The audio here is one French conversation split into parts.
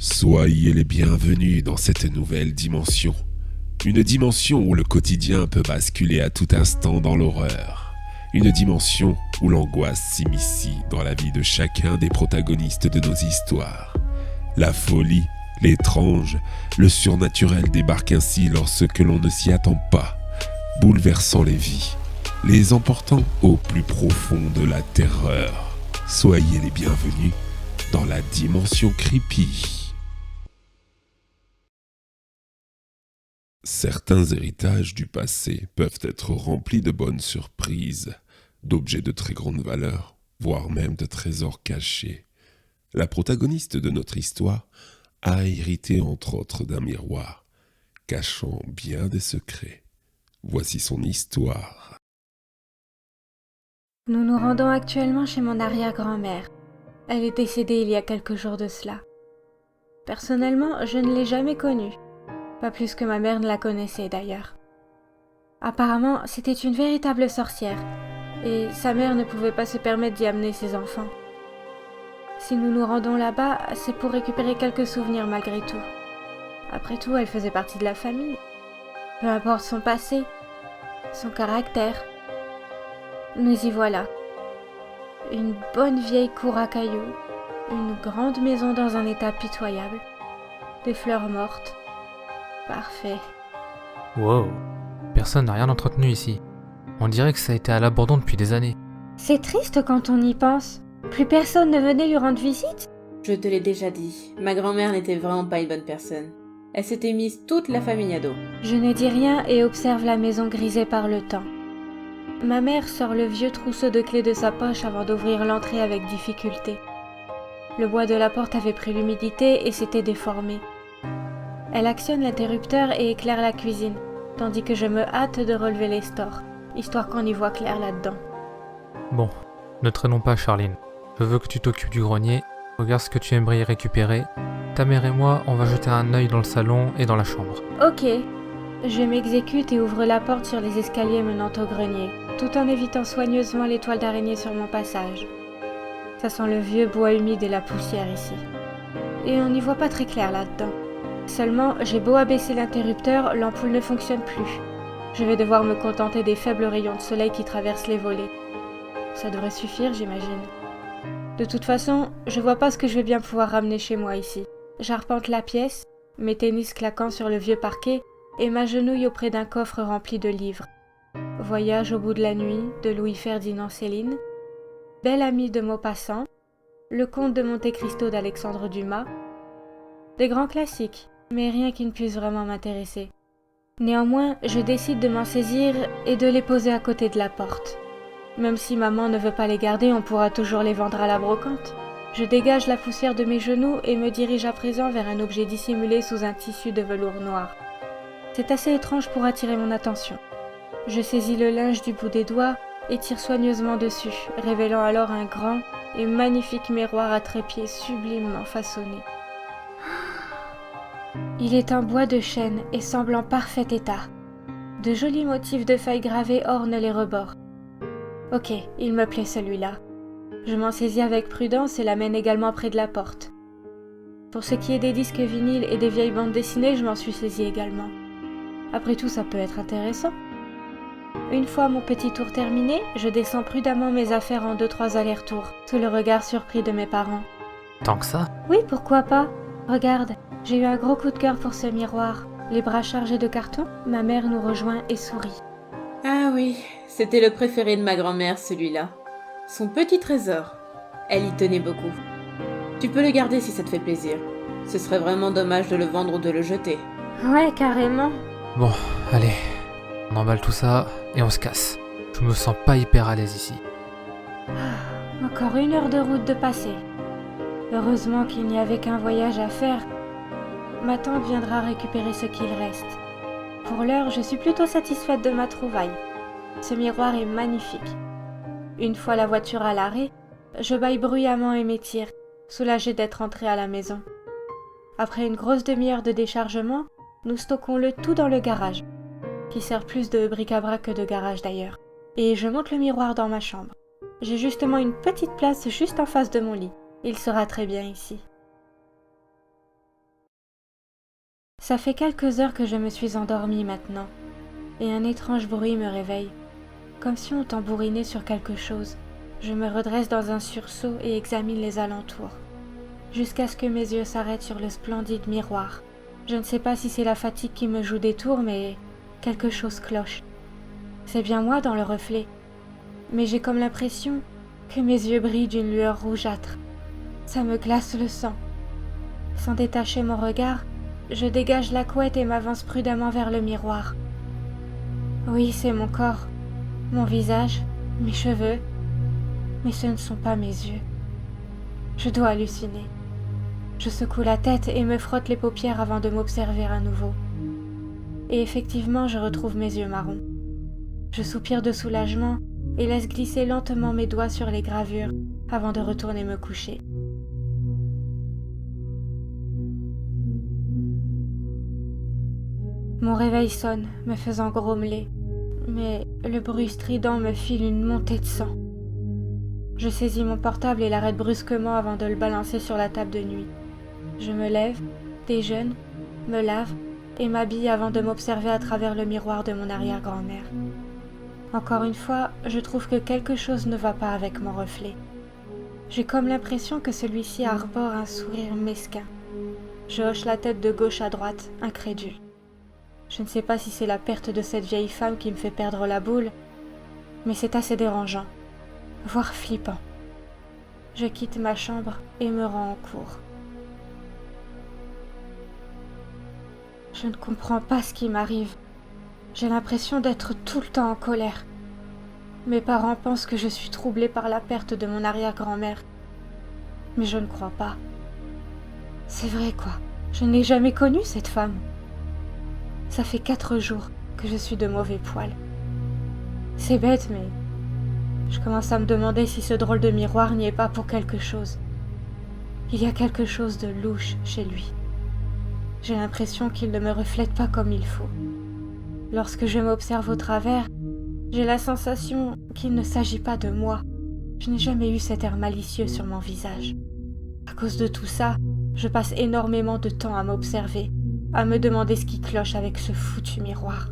Soyez les bienvenus dans cette nouvelle dimension. Une dimension où le quotidien peut basculer à tout instant dans l'horreur. Une dimension où l'angoisse s'immisce dans la vie de chacun des protagonistes de nos histoires. La folie, l'étrange, le surnaturel débarquent ainsi lorsque l'on ne s'y attend pas, bouleversant les vies, les emportant au plus profond de la terreur. Soyez les bienvenus dans la dimension creepy. Certains héritages du passé peuvent être remplis de bonnes surprises, d'objets de très grande valeur, voire même de trésors cachés. La protagoniste de notre histoire a hérité entre autres d'un miroir, cachant bien des secrets. Voici son histoire. Nous nous rendons actuellement chez mon arrière-grand-mère. Elle est décédée il y a quelques jours de cela. Personnellement, je ne l'ai jamais connue. Pas plus que ma mère ne la connaissait d'ailleurs. Apparemment, c'était une véritable sorcière, et sa mère ne pouvait pas se permettre d'y amener ses enfants. Si nous nous rendons là-bas, c'est pour récupérer quelques souvenirs malgré tout. Après tout, elle faisait partie de la famille. Peu importe son passé, son caractère. Nous y voilà. Une bonne vieille cour à cailloux, une grande maison dans un état pitoyable, des fleurs mortes. Parfait. Wow, personne n'a rien entretenu ici. On dirait que ça a été à l'abandon depuis des années. C'est triste quand on y pense. Plus personne ne venait lui rendre visite. Je te l'ai déjà dit, ma grand-mère n'était vraiment pas une bonne personne. Elle s'était mise toute la famille à dos. Je ne dis rien et observe la maison grisée par le temps. Ma mère sort le vieux trousseau de clés de sa poche avant d'ouvrir l'entrée avec difficulté. Le bois de la porte avait pris l'humidité et s'était déformé. Elle actionne l'interrupteur et éclaire la cuisine, tandis que je me hâte de relever les stores, histoire qu'on y voit clair là-dedans. Bon, ne traînons pas Charline. Je veux que tu t'occupes du grenier, regarde ce que tu aimerais y récupérer. Ta mère et moi, on va jeter un œil dans le salon et dans la chambre. Ok, je m'exécute et ouvre la porte sur les escaliers menant au grenier, tout en évitant soigneusement les toiles d'araignée sur mon passage. Ça sent le vieux bois humide et la poussière ici. Et on n'y voit pas très clair là-dedans. Seulement, j'ai beau abaisser l'interrupteur, l'ampoule ne fonctionne plus. Je vais devoir me contenter des faibles rayons de soleil qui traversent les volets. Ça devrait suffire, j'imagine. De toute façon, je vois pas ce que je vais bien pouvoir ramener chez moi ici. J'arpente la pièce, mes tennis claquant sur le vieux parquet, et m'agenouille auprès d'un coffre rempli de livres. Voyage au bout de la nuit de Louis-Ferdinand Céline, Belle amie de Maupassant, Le Comte de Monte Cristo d'Alexandre Dumas. Des grands classiques, mais rien qui ne puisse vraiment m'intéresser. Néanmoins, je décide de m'en saisir et de les poser à côté de la porte. Même si maman ne veut pas les garder, on pourra toujours les vendre à la brocante. Je dégage la poussière de mes genoux et me dirige à présent vers un objet dissimulé sous un tissu de velours noir. C'est assez étrange pour attirer mon attention. Je saisis le linge du bout des doigts et tire soigneusement dessus, révélant alors un grand et magnifique miroir à trépied sublimement façonné. Il est en bois de chêne et semble en parfait état. De jolis motifs de feuilles gravées ornent les rebords. Ok, il me plaît celui-là. Je m'en saisis avec prudence et l'amène également près de la porte. Pour ce qui est des disques vinyles et des vieilles bandes dessinées, je m'en suis saisie également. Après tout, ça peut être intéressant. Une fois mon petit tour terminé, je descends prudemment mes affaires en 2-3 allers-retours, sous le regard surpris de mes parents. Tant que ça? Oui, pourquoi pas? Regarde, j'ai eu un gros coup de cœur pour ce miroir. Les bras chargés de carton, ma mère nous rejoint et sourit. Ah oui, c'était le préféré de ma grand-mère, celui-là. Son petit trésor. Elle y tenait beaucoup. Tu peux le garder si ça te fait plaisir. Ce serait vraiment dommage de le vendre ou de le jeter. Ouais, carrément. Bon, allez, on emballe tout ça et on se casse. Je me sens pas hyper à l'aise ici. Encore 1 heure de route de passé. Heureusement qu'il n'y avait qu'un voyage à faire. Ma tante viendra récupérer ce qu'il reste. Pour l'heure, je suis plutôt satisfaite de ma trouvaille. Ce miroir est magnifique. Une fois la voiture à l'arrêt, je bâille bruyamment et m'étire, soulagée d'être entrée à la maison. Après une grosse demi-heure de déchargement, nous stockons le tout dans le garage, qui sert plus de bric-à-brac que de garage d'ailleurs, et je monte le miroir dans ma chambre. J'ai justement une petite place juste en face de mon lit. Il sera très bien ici. Ça fait quelques heures que je me suis endormie maintenant, et un étrange bruit me réveille, comme si on tambourinait sur quelque chose. Je me redresse dans un sursaut et examine les alentours, jusqu'à ce que mes yeux s'arrêtent sur le splendide miroir. Je ne sais pas si c'est la fatigue qui me joue des tours, mais quelque chose cloche. C'est bien moi dans le reflet, mais j'ai comme l'impression que mes yeux brillent d'une lueur rougeâtre. Ça me glace le sang. Sans détacher mon regard, je dégage la couette et m'avance prudemment vers le miroir. Oui, c'est mon corps, mon visage, mes cheveux, mais ce ne sont pas mes yeux. Je dois halluciner. Je secoue la tête et me frotte les paupières avant de m'observer à nouveau. Et effectivement, je retrouve mes yeux marrons. Je soupire de soulagement et laisse glisser lentement mes doigts sur les gravures avant de retourner me coucher. Mon réveil sonne, me faisant grommeler, mais le bruit strident me file une montée de sang. Je saisis mon portable et l'arrête brusquement avant de le balancer sur la table de nuit. Je me lève, déjeune, me lave et m'habille avant de m'observer à travers le miroir de mon arrière-grand-mère. Encore une fois, je trouve que quelque chose ne va pas avec mon reflet. J'ai comme l'impression que celui-ci arbore un sourire mesquin. Je hoche la tête de gauche à droite, incrédule. Je ne sais pas si c'est la perte de cette vieille femme qui me fait perdre la boule, mais c'est assez dérangeant, voire flippant. Je quitte ma chambre et me rends en cours. Je ne comprends pas ce qui m'arrive. J'ai l'impression d'être tout le temps en colère. Mes parents pensent que je suis troublée par la perte de mon arrière-grand-mère. Mais je ne crois pas. C'est vrai quoi, je n'ai jamais connu cette femme. Ça fait 4 jours que je suis de mauvais poil. C'est bête, mais je commence à me demander si ce drôle de miroir n'y est pas pour quelque chose. Il y a quelque chose de louche chez lui. J'ai l'impression qu'il ne me reflète pas comme il faut. Lorsque je m'observe au travers, j'ai la sensation qu'il ne s'agit pas de moi. Je n'ai jamais eu cet air malicieux sur mon visage. À cause de tout ça, je passe énormément de temps à m'observer, à me demander ce qui cloche avec ce foutu miroir.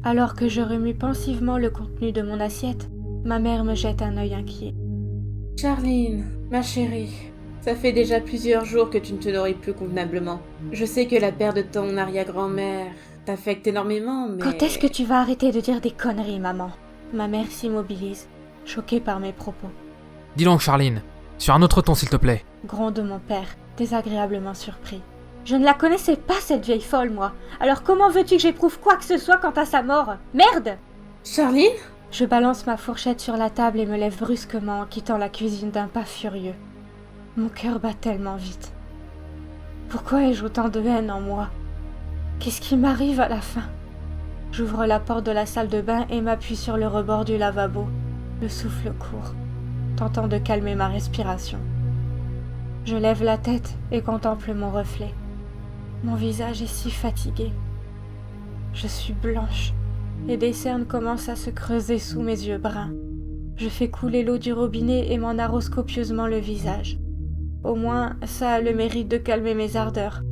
Alors que je remue pensivement le contenu de mon assiette, ma mère me jette un œil inquiet. « Charline, ma chérie, ça fait déjà plusieurs jours que tu ne te nourris plus convenablement. Je sais que la perte de ton arrière-grand-mère t'affecte énormément, mais... » Quand est-ce que tu vas arrêter de dire des conneries, maman ? Ma mère s'immobilise, choquée par mes propos. Dis donc, Charline, sur un autre ton, s'il te plaît. Gronde mon père, désagréablement surpris. Je ne la connaissais pas, cette vieille folle, moi. Alors comment veux-tu que j'éprouve quoi que ce soit quant à sa mort ? Merde ! Charline ? Je balance ma fourchette sur la table et me lève brusquement en quittant la cuisine d'un pas furieux. Mon cœur bat tellement vite. Pourquoi ai-je autant de haine en moi ? Qu'est-ce qui m'arrive à la fin ? J'ouvre la porte de la salle de bain et m'appuie sur le rebord du lavabo, le souffle court, tentant de calmer ma respiration. Je lève la tête et contemple mon reflet. Mon visage est si fatigué. Je suis blanche et des cernes commencent à se creuser sous mes yeux bruns. Je fais couler l'eau du robinet et m'en arrose copieusement le visage. Au moins, ça a le mérite de calmer mes ardeurs.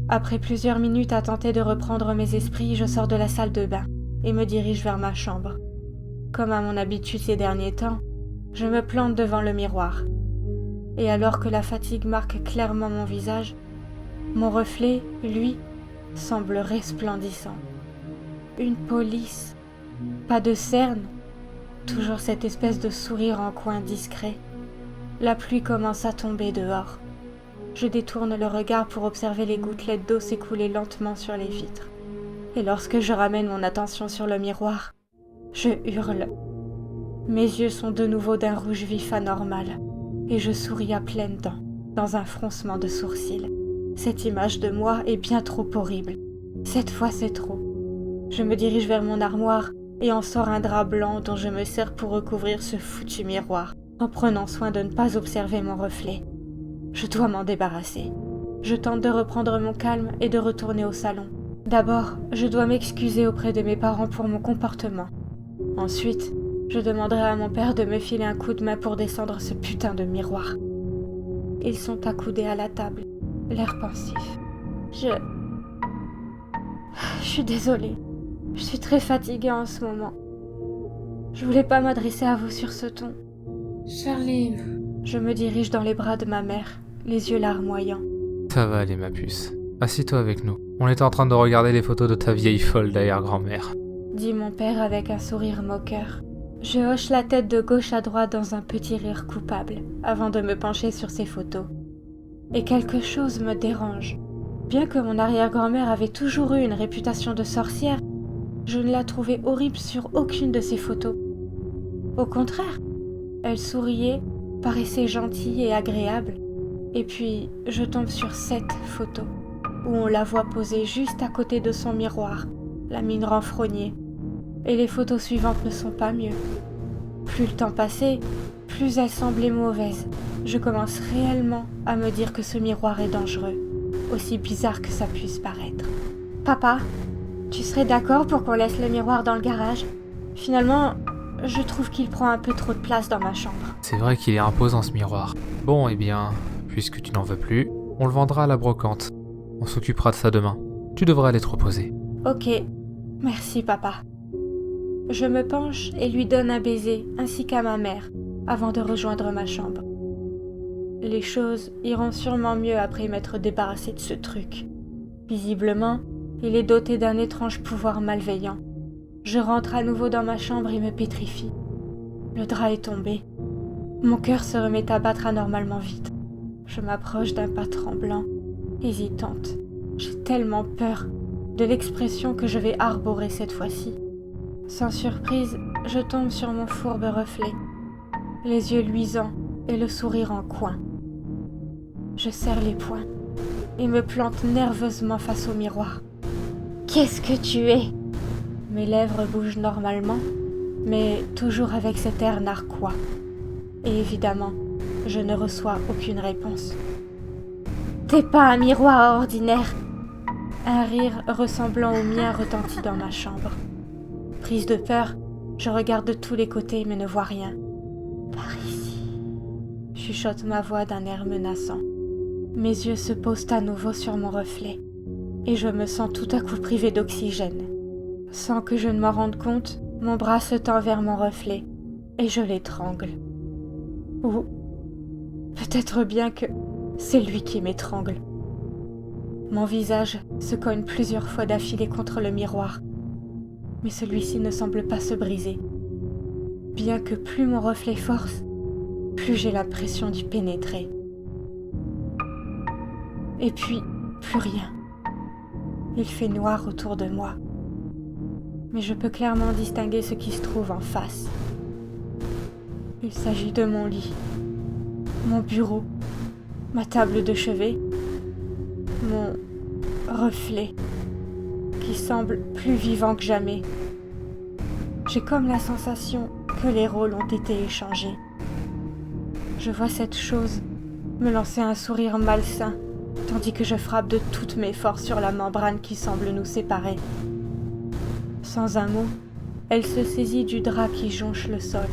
Après plusieurs minutes à tenter de reprendre mes esprits, je sors de la salle de bain et me dirige vers ma chambre. Comme à mon habitude ces derniers temps, je me plante devant le miroir. Et alors que la fatigue marque clairement mon visage, mon reflet, lui, semble resplendissant. Une police, pas de cernes, toujours cette espèce de sourire en coin discret. La pluie commence à tomber dehors. Je détourne le regard pour observer les gouttelettes d'eau s'écouler lentement sur les vitres. Et lorsque je ramène mon attention sur le miroir, je hurle. Mes yeux sont de nouveau d'un rouge vif anormal, et je souris à pleines dents, dans un froncement de sourcils. Cette image de moi est bien trop horrible. Cette fois, c'est trop. Je me dirige vers mon armoire et en sors un drap blanc dont je me sers pour recouvrir ce foutu miroir, en prenant soin de ne pas observer mon reflet. Je dois m'en débarrasser. Je tente de reprendre mon calme et de retourner au salon. D'abord, je dois m'excuser auprès de mes parents pour mon comportement. Ensuite, je demanderai à mon père de me filer un coup de main pour descendre ce putain de miroir. Ils sont accoudés à la table, l'air pensif. Je suis désolée. Je suis très fatiguée en ce moment. Je voulais pas m'adresser à vous sur ce ton. Charline. Je me dirige dans les bras de ma mère, les yeux larmoyants. Ça va aller, ma puce. Assis-toi avec nous. On était en train de regarder les photos de ta vieille folle d'arrière-grand-mère. Dit mon père avec un sourire moqueur. Je hoche la tête de gauche à droite dans un petit rire coupable, avant de me pencher sur ces photos. Et quelque chose me dérange. Bien que mon arrière-grand-mère avait toujours eu une réputation de sorcière, je ne la trouvais horrible sur aucune de ces photos. Au contraire, elle souriait, paraissait gentille et agréable. Et puis, je tombe sur cette photo, où on la voit posée juste à côté de son miroir, la mine renfrognée. Et les photos suivantes ne sont pas mieux. Plus le temps passait, plus elles semblaient mauvaises. Je commence réellement à me dire que ce miroir est dangereux, aussi bizarre que ça puisse paraître. Papa, tu serais d'accord pour qu'on laisse le miroir dans le garage ? Finalement, je trouve qu'il prend un peu trop de place dans ma chambre. C'est vrai qu'il est imposant ce miroir. Bon, eh bien, puisque tu n'en veux plus, on le vendra à la brocante. On s'occupera de ça demain. Tu devrais aller te reposer. Ok, merci papa. Je me penche et lui donne un baiser, ainsi qu'à ma mère, avant de rejoindre ma chambre. Les choses iront sûrement mieux après m'être débarrassée de ce truc. Visiblement, il est doté d'un étrange pouvoir malveillant. Je rentre à nouveau dans ma chambre et me pétrifie. Le drap est tombé. Mon cœur se remet à battre anormalement vite. Je m'approche d'un pas tremblant, hésitante. J'ai tellement peur de l'expression que je vais arborer cette fois-ci. Sans surprise, je tombe sur mon fourbe reflet, les yeux luisants et le sourire en coin. Je serre les poings et me plante nerveusement face au miroir. « Qu'est-ce que tu es ?» Mes lèvres bougent normalement, mais toujours avec cet air narquois. Et évidemment, je ne reçois aucune réponse. « T'es pas un miroir ordinaire !» Un rire ressemblant au mien retentit dans ma chambre. Prise de peur, je regarde de tous les côtés mais ne vois rien. « Par ici !» chuchote ma voix d'un air menaçant. Mes yeux se posent à nouveau sur mon reflet et je me sens tout à coup privée d'oxygène. Sans que je ne m'en rende compte, mon bras se tend vers mon reflet et je l'étrangle. Ou peut-être bien que c'est lui qui m'étrangle. Mon visage se cogne plusieurs fois d'affilée contre le miroir, mais celui-ci ne semble pas se briser. Bien que plus mon reflet force, plus j'ai l'impression d'y pénétrer. Et puis, plus rien. Il fait noir autour de moi. Mais je peux clairement distinguer ce qui se trouve en face. Il s'agit de mon lit, mon bureau, ma table de chevet, mon reflet, qui semble plus vivant que jamais. J'ai comme la sensation que les rôles ont été échangés. Je vois cette chose me lancer un sourire malsain, tandis que je frappe de toutes mes forces sur la membrane qui semble nous séparer. Sans un mot, elle se saisit du drap qui jonche le sol.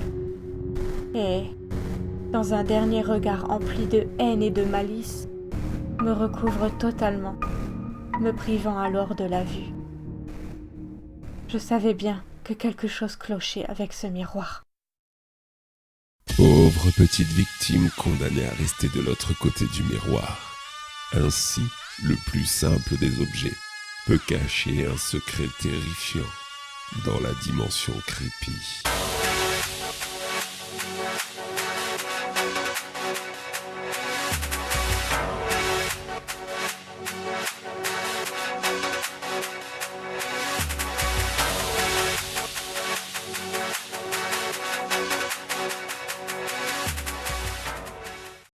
Et, dans un dernier regard empli de haine et de malice, me recouvre totalement, me privant alors de la vue. Je savais bien que quelque chose clochait avec ce miroir. Pauvre petite victime condamnée à rester de l'autre côté du miroir. Ainsi, le plus simple des objets peut cacher un secret terrifiant dans la dimension creepy.